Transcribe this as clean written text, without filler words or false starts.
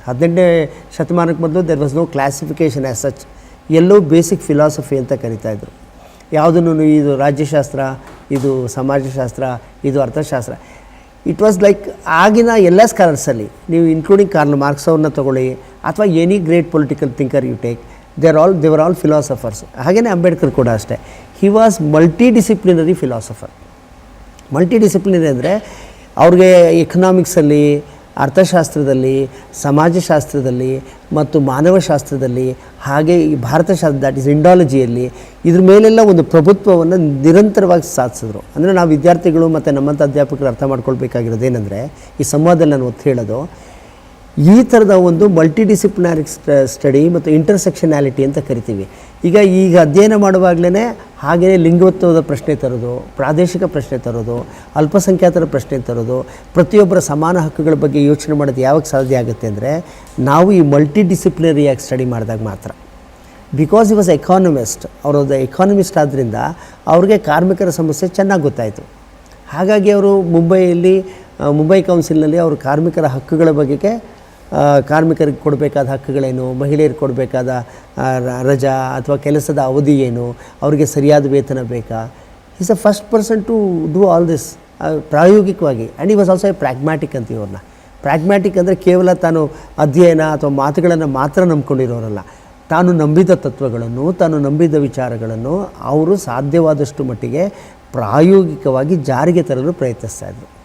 18ನೇ ಶತಮಾನಕ್ಕೆ ಮೊದಲು there was no classification as such. ಎಲ್ಲೋ ಬೇಸಿಕ್ ಫಿಲಾಸಫಿ ಅಂತ ಕರಿತಾಯಿದ್ರು. ಯಾವುದನ್ನು ಇದು ರಾಜ್ಯಶಾಸ್ತ್ರ, ಇದು ಸಮಾಜಶಾಸ್ತ್ರ, ಇದು ಅರ್ಥಶಾಸ್ತ್ರ. ಇಟ್ ವಾಸ್ ಲೈಕ್ ಆಗಿನ ಎಲ್ಲ ಸ್ಕಾಲರ್ಸಲ್ಲಿ ನೀವು ಇನ್ಕ್ಲೂಡಿಂಗ್ ಕಾರ್ಲ್ ಮಾರ್ಕ್ಸ್ ಅವ್ರನ್ನ ತೊಗೊಳ್ಳಿ ಅಥವಾ any great political thinker you take, they were all philosophers. ಹಾಗೆಯೇ ಅಂಬೇಡ್ಕರ್ ಕೂಡ ಅಷ್ಟೇ. He was multi disciplinary philosopher. Multi disciplinary ಅಂದರೆ ಅವ್ರಿಗೆ ಎಕನಾಮಿಕ್ಸಲ್ಲಿ, ಅರ್ಥಶಾಸ್ತ್ರದಲ್ಲಿ, ಸಮಾಜಶಾಸ್ತ್ರದಲ್ಲಿ ಮತ್ತು ಮಾನವಶಾಸ್ತ್ರದಲ್ಲಿ, ಹಾಗೆ ಈ ಭಾರತಶಾಸ್ತ್ರ ದ್ಯಾಟ್ ಈಸ್ ಇಂಡಾಲಜಿಯಲ್ಲಿ ಇದ್ರ ಮೇಲೆಲ್ಲ ಒಂದು ಪ್ರಭುತ್ವವನ್ನು ನಿರಂತರವಾಗಿ ಸಾಧಿಸಿದ್ರು. ಅಂದರೆ ನಾವು ವಿದ್ಯಾರ್ಥಿಗಳು ಮತ್ತು ನಮ್ಮಂಥ ಅಧ್ಯಾಪಕರು ಅರ್ಥ ಮಾಡ್ಕೊಳ್ಬೇಕಾಗಿರೋದೇನೆಂದರೆ, ಈ ಸಂವಾದದಲ್ಲಿ ನಾನು ಒತ್ತು ಹೇಳೋದು ಈ ಥರದ ಒಂದು ಮಲ್ಟಿ ಡಿಸಿಪ್ಲಿನರಿ ಸ್ಟಡಿ ಮತ್ತು ಇಂಟರ್ಸೆಕ್ಷನ್ಯಾಲಿಟಿ ಅಂತ ಕರಿತೀವಿ. ಈಗ ಅಧ್ಯಯನ ಮಾಡುವಾಗಲೇ ಹಾಗೆಯೇ ಲಿಂಗತ್ವದ ಪ್ರಶ್ನೆ ತರೋದು, ಪ್ರಾದೇಶಿಕ ಪ್ರಶ್ನೆ ತರೋದು, ಅಲ್ಪಸಂಖ್ಯಾತರ ಪ್ರಶ್ನೆ ತರೋದು, ಪ್ರತಿಯೊಬ್ಬರ ಸಮಾನ ಹಕ್ಕುಗಳ ಬಗ್ಗೆ ಯೋಚನೆ ಮಾಡೋದು ಯಾವಾಗ ಸಾಧ್ಯ ಆಗುತ್ತೆ ಅಂದರೆ ನಾವು ಈ ಮಲ್ಟಿ ಡಿಸಿಪ್ಲಿನರಿಯಾಗಿ ಸ್ಟಡಿ ಮಾಡಿದಾಗ ಮಾತ್ರ. Because he was economist. ಅವರೊಂದು ಎಕಾನಮಿಸ್ಟ್ ಆದ್ದರಿಂದ ಅವ್ರಿಗೆ ಕಾರ್ಮಿಕರ ಸಮಸ್ಯೆ ಚೆನ್ನಾಗಿ ಗೊತ್ತಾಯಿತು. ಹಾಗಾಗಿ ಅವರು ಮುಂಬೈ ಕೌನ್ಸಿಲ್ನಲ್ಲಿ ಅವರು ಕಾರ್ಮಿಕರ ಹಕ್ಕುಗಳ ಬಗೆಗೆ, ಕಾರ್ಮಿಕರಿಗೆ ಕೊಡಬೇಕಾದ ಹಕ್ಕುಗಳೇನು, ಮಹಿಳೆಯರಿಗೆ ಕೊಡಬೇಕಾದ ರಜಾ ಅಥವಾ ಕೆಲಸದ ಅವಧಿ ಏನು, ಅವರಿಗೆ ಸರಿಯಾದ ವೇತನ ಬೇಕಾ, is a first person to do all this ಪ್ರಾಯೋಗಿಕವಾಗಿ. And he was also a pragmatic ಅಂತೀವಿ ಅವ್ರನ್ನ. ಪ್ರಾಗ್ಮ್ಯಾಟಿಕ್ ಅಂದರೆ ಕೇವಲ ತಾನು ಅಧ್ಯಯನ ಅಥವಾ ಮಾತುಗಳನ್ನು ಮಾತ್ರ ನಂಬ್ಕೊಂಡಿರೋರಲ್ಲ. ತಾನು ನಂಬಿದ ತತ್ವಗಳನ್ನು, ತಾನು ನಂಬಿದ ವಿಚಾರಗಳನ್ನು ಅವರು ಸಾಧ್ಯವಾದಷ್ಟು ಮಟ್ಟಿಗೆ ಪ್ರಾಯೋಗಿಕವಾಗಿ ಜಾರಿಗೆ ತರಲು ಪ್ರಯತ್ನಿಸ್ತಾಯಿದ್ರು.